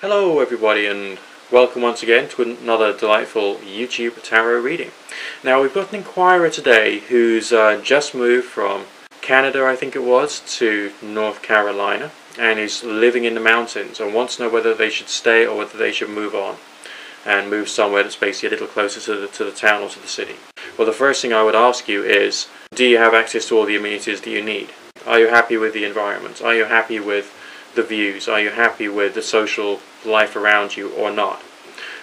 Hello everybody and welcome once again to another delightful YouTube tarot reading. Now we've got an inquirer today who's just moved from Canada, I think it was, to North Carolina and is living in the mountains and wants to know whether they should stay or whether they should move on and move somewhere that's basically a little closer to the town or to the city. Well, the first thing I would ask you is, do you have access to all the amenities that you need? Are you happy with the environment? Are you happy with the views? Are you happy with the social life around you or not?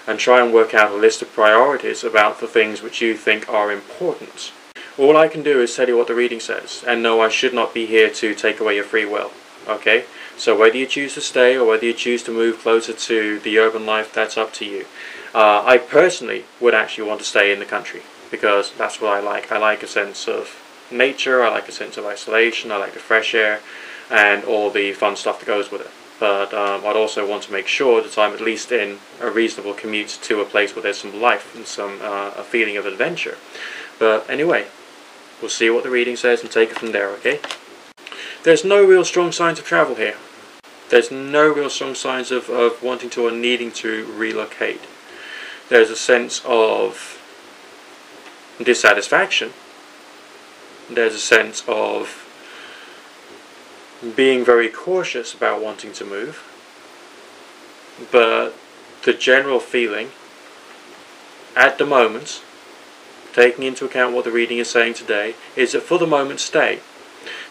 And try and work out a list of priorities about the things which you think are important. All I can do is tell you what the reading says, and no, I should not be here to take away your free will. Okay? So whether you choose to stay or whether you choose to move closer to the urban life, that's up to you. I personally would actually want to stay in the country because that's what I like. I like a sense of nature, I like a sense of isolation, I like the fresh air and all the fun stuff that goes with it. But I'd also want to make sure that I'm at least in a reasonable commute to a place where there's some life and some a feeling of adventure. But anyway, we'll see what the reading says and take it from there, okay? There's no real strong signs of travel here. There's no real strong signs of wanting to or needing to relocate. There's a sense of dissatisfaction. There's a sense of being very cautious about wanting to move, but the general feeling at the moment, taking into account what the reading is saying today, is that for the moment stay.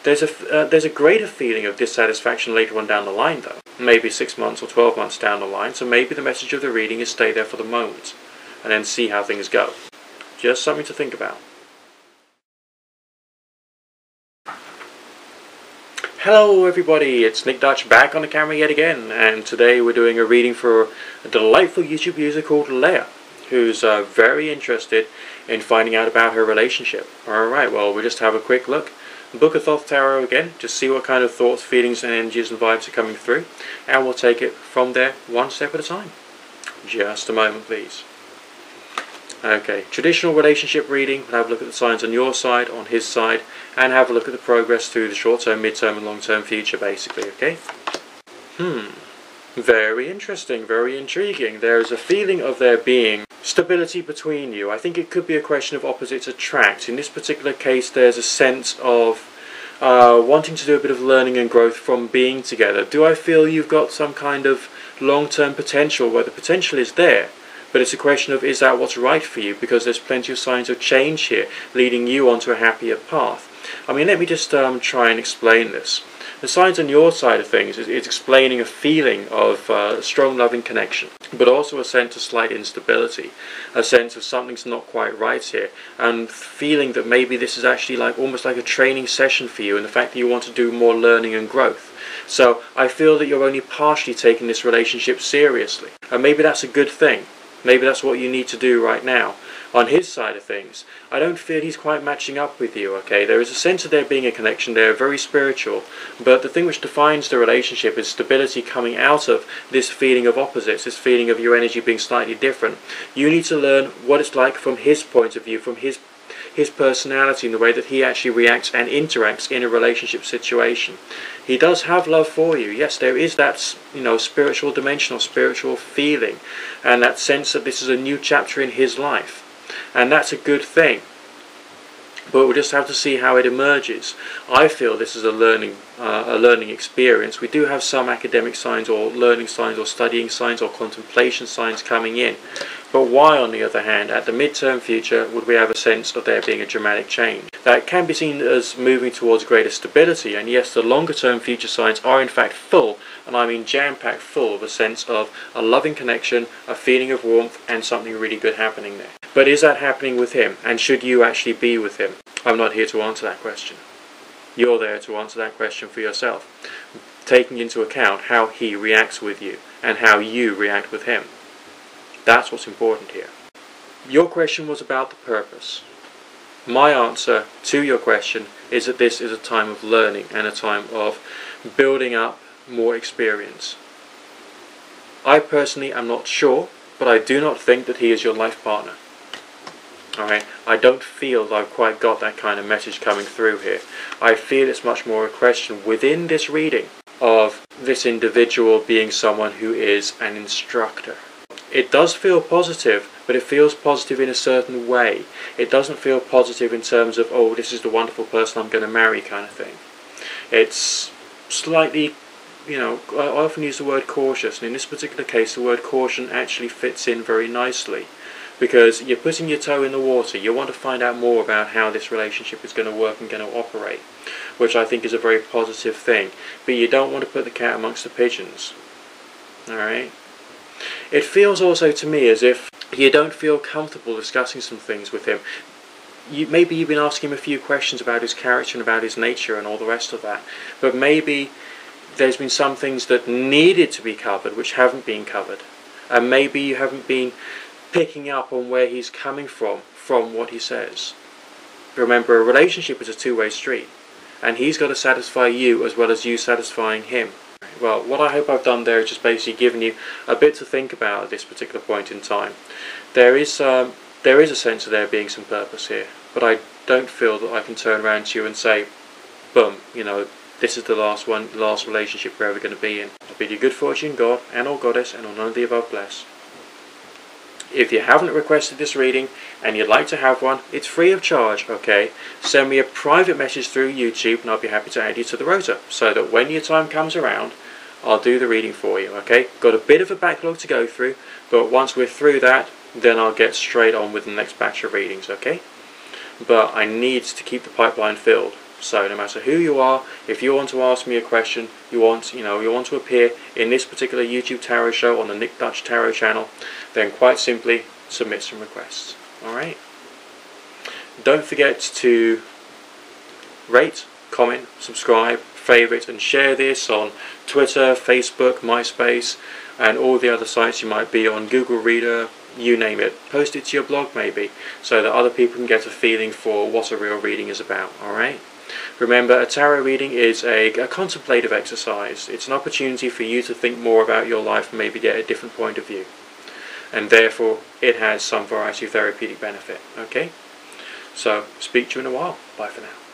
There's a greater feeling of dissatisfaction later on down the line though, maybe 6 months or 12 months down the line, so maybe the message of the reading is stay there for the moment and then see how things go. Just something to think about. Hello everybody, it's Nick Dutch back on the camera yet again, and today we're doing a reading for a delightful YouTube user called Leah, who's very interested in finding out about her relationship. Alright, well we'll just have a quick look. Book of Thoth Tarot again, just see what kind of thoughts, feelings and energies and vibes are coming through, and we'll take it from there one step at a time. Just a moment please. Okay, traditional relationship reading, we'll have a look at the signs on your side, on his side, and have a look at the progress through the short-term, mid-term and long-term future basically, okay? Very interesting, very intriguing. There is a feeling of there being stability between you. I think it could be a question of opposites attract. In this particular case there's a sense of wanting to do a bit of learning and growth from being together. Do I feel you've got some kind of long-term potential where the potential is there? But it's a question of, is that what's right for you? Because there's plenty of signs of change here, leading you onto a happier path. I mean, let me just try and explain this. The signs on your side of things is explaining a feeling of strong loving connection, but also a sense of slight instability, a sense of something's not quite right here, and feeling that maybe this is actually like almost like a training session for you, and the fact that you want to do more learning and growth. So I feel that you're only partially taking this relationship seriously, and maybe that's a good thing. Maybe that's what you need to do right now. On his side of things, I don't feel he's quite matching up with you, okay? There is a sense of there being a connection there, very spiritual, but the thing which defines the relationship is stability coming out of this feeling of opposites, this feeling of your energy being slightly different. You need to learn what it's like from his point of view, from his personality and the way that he actually reacts and interacts in a relationship situation. He does have love for you. Yes, there is that, you know, spiritual dimension or spiritual feeling and that sense that this is a new chapter in his life. And that's a good thing. But we'll just have to see how it emerges. I feel this is a learning experience. We do have some academic signs or learning signs or studying signs or contemplation signs coming in. But why, on the other hand, at the mid-term future, would we have a sense of there being a dramatic change? That can be seen as moving towards greater stability, and yes, the longer-term future signs are in fact full, and I mean jam-packed full of a sense of a loving connection, a feeling of warmth, and something really good happening there. But is that happening with him, and should you actually be with him? I'm not here to answer that question. You're there to answer that question for yourself, taking into account how he reacts with you, and how you react with him. That's what's important here. Your question was about the purpose. My answer to your question is that this is a time of learning and a time of building up more experience. I personally am not sure, but I do not think that he is your life partner. Alright, I don't feel that I've quite got that kind of message coming through here. I feel it's much more a question within this reading of this individual being someone who is an instructor. It does feel positive, but it feels positive in a certain way. It doesn't feel positive in terms of, oh, this is the wonderful person I'm going to marry kind of thing. It's slightly, I often use the word cautious, and in this particular case the word caution actually fits in very nicely, because you're putting your toe in the water. You want to find out more about how this relationship is going to work and going to operate, which I think is a very positive thing, but you don't want to put the cat amongst the pigeons. Alright? It feels also to me as if you don't feel comfortable discussing some things with him. Maybe you've been asking him a few questions about his character and about his nature and all the rest of that, but maybe there's been some things that needed to be covered which haven't been covered, and maybe you haven't been picking up on where he's coming from what he says. Remember, a relationship is a two-way street, and he's got to satisfy you as well as you satisfying him. Well, what I hope I've done there is just basically given you a bit to think about at this particular point in time. There is a sense of there being some purpose here, but I don't feel that I can turn around to you and say, boom, this is the last relationship we're ever going to be in. I bid you good fortune, God, and or Goddess, and on none of the above bless. If you haven't requested this reading and you'd like to have one, it's free of charge, okay? Send me a private message through YouTube and I'll be happy to add you to the rota, so that when your time comes around, I'll do the reading for you, okay? Got a bit of a backlog to go through, but once we're through that, then I'll get straight on with the next batch of readings, okay? But I need to keep the pipeline filled. So no matter who you are, if you want to ask me a question, you want to appear in this particular YouTube tarot show on the Nick Dutch Tarot channel, then quite simply submit some requests. Alright? Don't forget to rate, comment, subscribe, favourite and share this on Twitter, Facebook, MySpace and all the other sites you might be on, Google Reader, you name it. Post it to your blog maybe, so that other people can get a feeling for what a real reading is about. Alright? Remember, a tarot reading is a contemplative exercise. It's an opportunity for you to think more about your life and maybe get a different point of view. And therefore, it has some variety of therapeutic benefit. Okay? So, speak to you in a while. Bye for now.